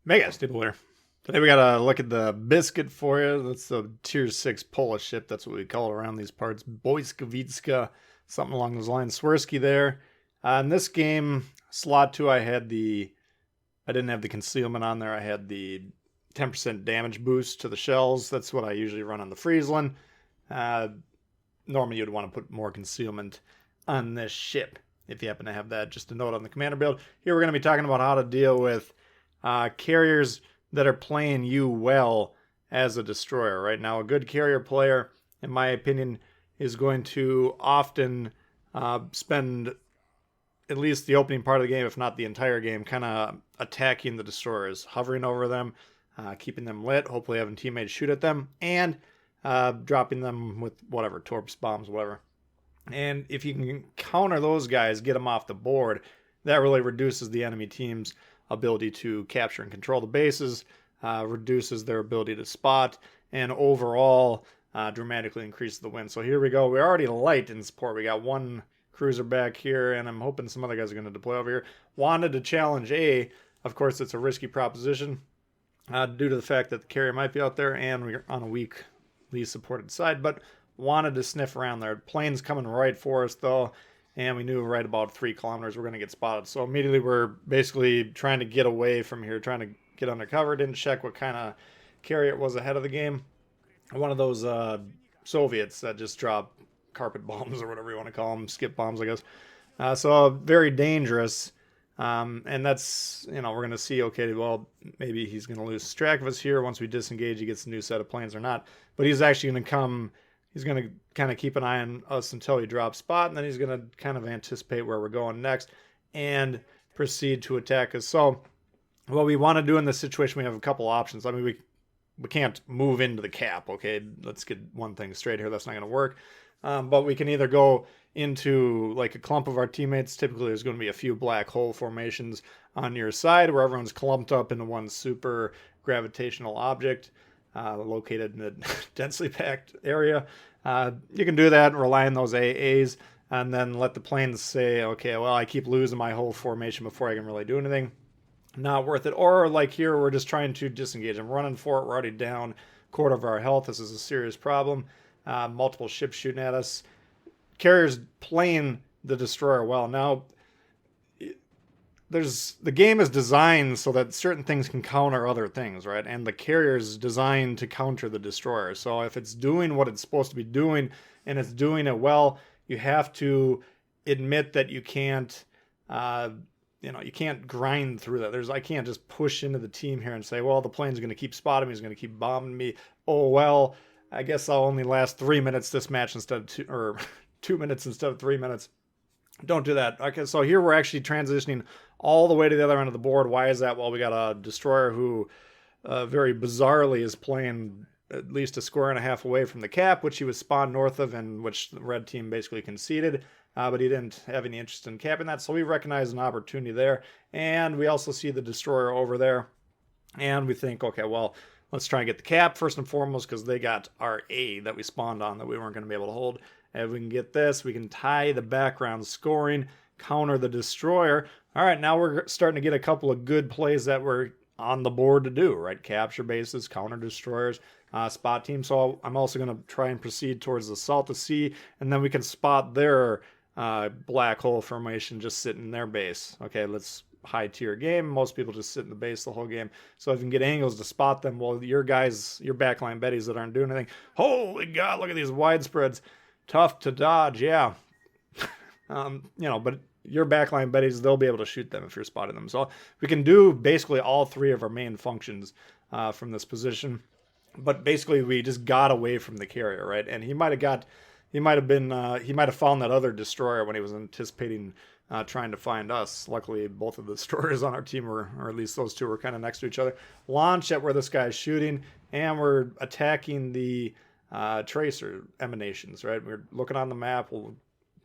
Mega Tbull. Today we got to look at the biscuit for you. That's the tier 6 Polish ship. That's what we call it around these parts. Blyskawica, something along those lines. Swirsky there. In this game, slot 2, I didn't have the concealment on there. I had the 10% damage boost to the shells. That's what I usually run on the Friesland. Uh, Normally you'd want to put more concealment on this ship if you happen to have that. Just a note on the commander build. Here we're going to be talking about how to deal with carriers that are playing you well as a destroyer. Right now, a good carrier player, in my opinion, is going to often spend at least the opening part of the game, if not the entire game, kind of attacking the destroyers, hovering over them, keeping them lit, hopefully having teammates shoot at them, and dropping them with whatever, torps, bombs, whatever. And if you can counter those guys, get them off the board, that really reduces the enemy team's ability to capture and control the bases, reduces their ability to spot, and overall dramatically increases the win. So here we go. We're already light in support. We got one cruiser back here, and I'm hoping some other guys are going to deploy over here. Wanted to challenge A. Of course, it's a risky proposition due to the fact that the carrier might be out there, and we're on a weakly supported side, but wanted to sniff around there. Plane's coming right for us, though, and we knew right about 3 kilometers we're going to get spotted. So immediately we're basically trying to get away from here, trying to get undercover. Didn't check what kind of carrier it was ahead of the game. One of those Soviets that just drop carpet bombs or whatever you want to call them, skip bombs, I guess. So very dangerous. And that's, we're going to see, okay, well, maybe he's going to lose track of us here. Once we disengage, he gets a new set of planes or not. But he's actually going to come, he's going to kind of keep an eye on us until he drops spot, and then he's going to kind of anticipate where we're going next and proceed to attack us. So what we want to do in this situation, we have a couple options. I mean, we can't move into the cap, okay? Let's get one thing straight here. That's not going to work. But we can either go into like a clump of our teammates. Typically, there's going to be a few black hole formations on your side where everyone's clumped up into one super gravitational object located in a densely packed area. You can do that and rely on those AAs and then let the planes say, okay, well, I keep losing my whole formation before I can really do anything. Not worth it. Or like here, we're just trying to disengage. I'm running for it. We're already down a quarter of our health. This is a serious problem. Multiple ships shooting at us. Carriers playing the destroyer well. Now, the game is designed so that certain things can counter other things, right? And the carrier is designed to counter the destroyer. So if it's doing what it's supposed to be doing and it's doing it well, you have to admit that you can't, you can't grind through that. I can't just push into the team here and say, well, the plane's going to keep spotting me, he's going to keep bombing me. Oh, well, I guess I'll only last 3 minutes this match instead of 2, or 2 minutes instead of 3 minutes. Don't do that. Okay, so here we're actually transitioning all the way to the other end of the board. Why is that? Well, we got a destroyer who very bizarrely is playing at least a square and a half away from the cap, which he was spawned north of and which the red team basically conceded. But he didn't have any interest in capping that, so we recognize an opportunity there. And we also see the destroyer over there. And we think, okay, well, let's try and get the cap first and foremost because they got our A that we spawned on that we weren't going to be able to hold. If we can get this, we can tie the background scoring, counter the destroyer. All right, now we're starting to get a couple of good plays that we're on the board to do, right? Capture bases, counter destroyers, spot team. So I'm also going to try and proceed towards the Salt to Sea, and then we can spot their black hole formation just sitting in their base. Okay, let's high tier game. Most people just sit in the base the whole game. So if you can get angles to spot them, well, your backline betties that aren't doing anything, holy God, look at these widespreads. Tough to dodge, yeah. But your backline betties, they'll be able to shoot them if you're spotting them. So we can do basically all 3 of our main functions from this position. But basically, we just got away from the carrier, right? And he might have found that other destroyer when he was anticipating trying to find us. Luckily, both of the destroyers on our team or at least those 2 were kind of next to each other. Launch at where this guy's shooting, and we're attacking the tracer emanations, right? We're looking on the map. We'll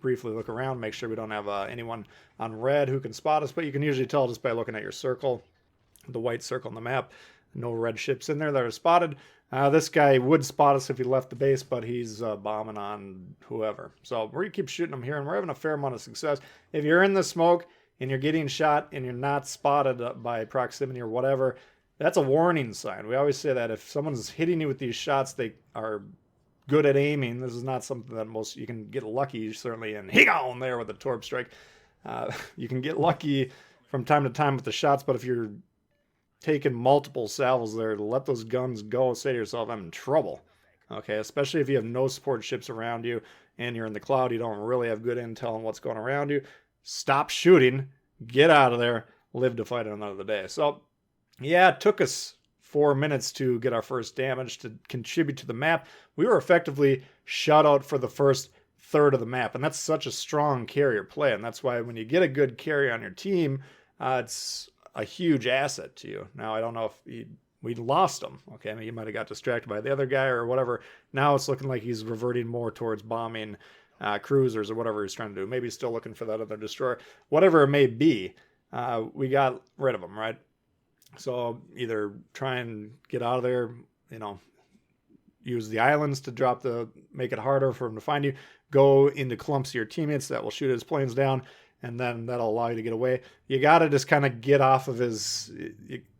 briefly look around, make sure we don't have anyone on red who can spot us, but you can usually tell just by looking at your circle, the white circle on the map. No red ships in there that are spotted. This guy would spot us if he left the base, but he's bombing on whoever. So we're going to keep shooting him here, and we're having a fair amount of success. If you're in the smoke and you're getting shot and you're not spotted by proximity or whatever, that's a warning sign. We always say that if someone's hitting you with these shots, they are good at aiming. This is not something that most, you can get lucky, certainly, and he on there with a torp strike. You can get lucky from time to time with the shots, but if you're taking multiple salvos there, to let those guns go, say to yourself, I'm in trouble. Okay, especially if you have no support ships around you and you're in the cloud, you don't really have good intel on what's going around you. Stop shooting, get out of there, live to fight another day. So, yeah, it took us 4 minutes to get our first damage to contribute to the map. We were effectively shut out for the first third of the map, and that's such a strong carrier play, and that's why when you get a good carrier on your team, it's a huge asset to you. Now, I don't know if we lost him. Okay, I mean, he might have got distracted by the other guy or whatever. Now it's looking like he's reverting more towards bombing cruisers or whatever he's trying to do. Maybe he's still looking for that other destroyer. Whatever it may be, we got rid of him, right? So either try and get out of there, use the islands to make it harder for him to find you. Go into clumps of your teammates that will shoot his planes down, and then that'll allow you to get away. You got to just kind of get off of his...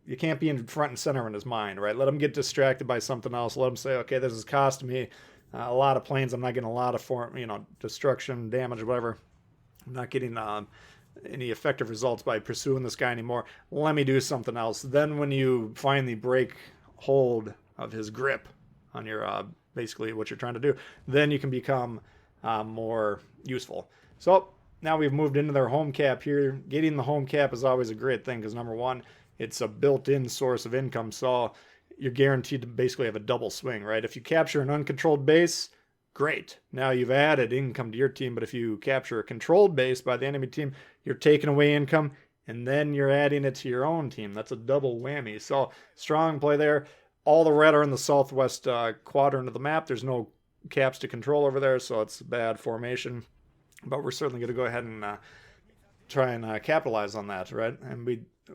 You can't be in front and center in his mind, right? Let him get distracted by something else. Let him say, okay, this is costing me a lot of planes. I'm not getting a lot of destruction, damage, whatever. I'm not getting any effective results by pursuing this guy anymore. Let me do something else. Then when you finally break hold of his grip on your basically what you're trying to do, then you can become more useful. So now we've moved into their home cap here. Getting the home cap is always a great thing because, number one, it's a built-in source of income, so you're guaranteed to basically have a double swing, right? If you capture an uncontrolled base, great. Now you've added income to your team, but if you capture a controlled base by the enemy team, you're taking away income, and then you're adding it to your own team. That's a double whammy. So strong play there. All the red are in the southwest quadrant of the map. There's no caps to control over there, so it's a bad formation. But we're certainly going to go ahead and try and capitalize on that, right? And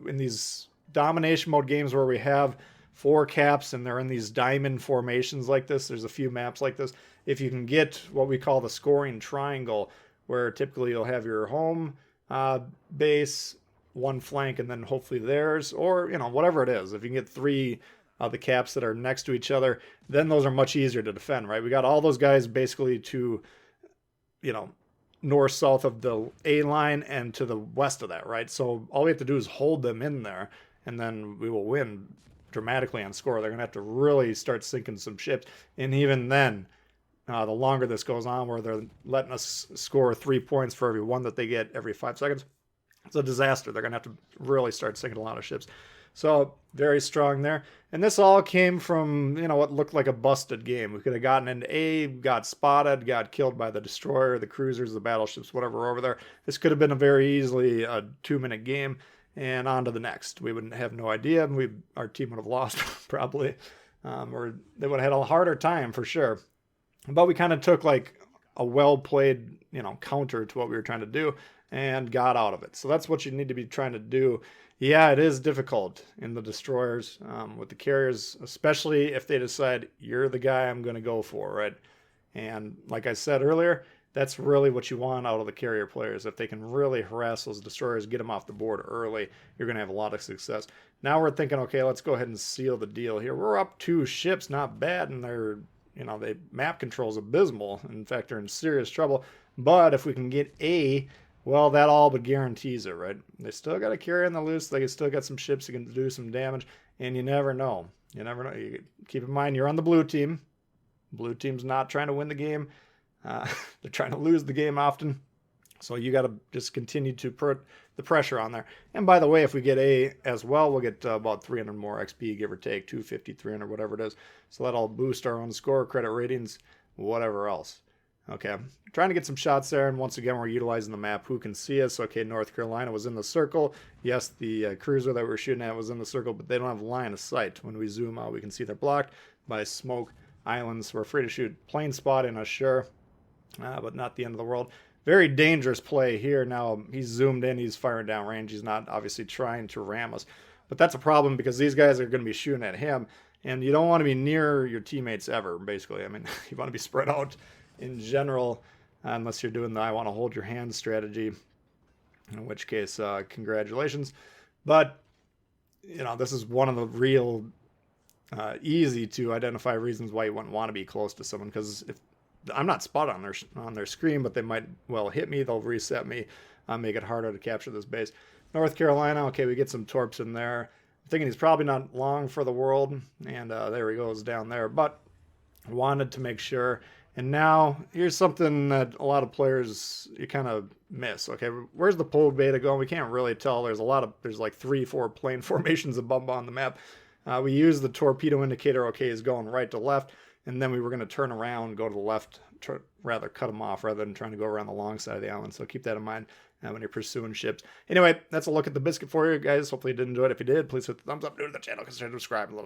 in these domination mode games where we have 4 caps and they're in these diamond formations like this, there's a few maps like this. If you can get what we call the scoring triangle, where typically you'll have your home base, one flank, and then hopefully theirs, or whatever it is. If you can get 3 of the caps that are next to each other, then those are much easier to defend, right? We got all those guys basically to north south of the A line and to the west of that, right? So all we have to do is hold them in there, and then we will win dramatically on score. They're going to have to really start sinking some ships, and even then, the longer this goes on, where they're letting us score 3 points for every 1 that they get every 5 seconds, it's a disaster. They're going to have to really start sinking a lot of ships. So very strong there. And this all came from, what looked like a busted game. We could have gotten into A, got spotted, got killed by the destroyer, the cruisers, the battleships, whatever were over there. This could have been a very easily a 2-minute game, and on to the next. We wouldn't have no idea, and our team would have lost probably, or they would have had a harder time for sure. But we kind of took like a well-played, counter to what we were trying to do and got out of it. So that's what you need to be trying to do. Yeah, it is difficult in the destroyers with the carriers, especially if they decide you're the guy I'm going to go for, right? And like I said earlier, that's really what you want out of the carrier players. If they can really harass those destroyers, get them off the board early, you're going to have a lot of success. Now we're thinking, okay, let's go ahead and seal the deal here. We're up 2 ships, not bad, and they're, they map control's abysmal. In fact, they're in serious trouble. But if we can get A, well, that all but guarantees it, right? They still got a carrier on the loose. They still got some ships that can do some damage, and you never know. You never know. You keep in mind, you're on the blue team. Blue team's not trying to win the game. They're trying to lose the game often. So you got to just continue to put the pressure on there. And by the way, if we get A as well, we'll get about 300 more XP, give or take, 250, 300, whatever it is. So that'll boost our own score, credit ratings, whatever else. Okay, trying to get some shots there, and once again, we're utilizing the map. Who can see us? Okay, North Carolina was in the circle. Yes, the cruiser that we were shooting at was in the circle, but they don't have line of sight. When we zoom out, we can see they're blocked by smoke islands. We're free to shoot plain spotting us, sure, but not the end of the world. Very dangerous play here. Now, he's zoomed in. He's firing down range. He's not obviously trying to ram us, but that's a problem because these guys are going to be shooting at him, and you don't want to be near your teammates ever, basically. I mean, you want to be spread out in general, unless you're doing the I want to hold your hand strategy, in which case, congratulations. But this is one of the real easy to identify reasons why you wouldn't want to be close to someone, because if I'm not spot on their screen, but they might well hit me, they'll reset me, make it harder to capture this base. North Carolina, okay, we get some torps in there. I'm thinking he's probably not long for the world, and there he goes down there, but wanted to make sure. And now here's something that a lot of players you kind of miss. Okay, where's the pole beta going? We can't really tell. There's like 3-4 plane formations above on the map. We use the torpedo indicator. Okay, is going right to left, and then we were going to turn around, go to the left, rather cut them off rather than trying to go around the long side of the island. So keep that in mind when you're pursuing ships. Anyway, that's a look at the biscuit for you guys. Hopefully you did enjoy it. If you did, please hit the thumbs up, new to the channel, consider subscribing.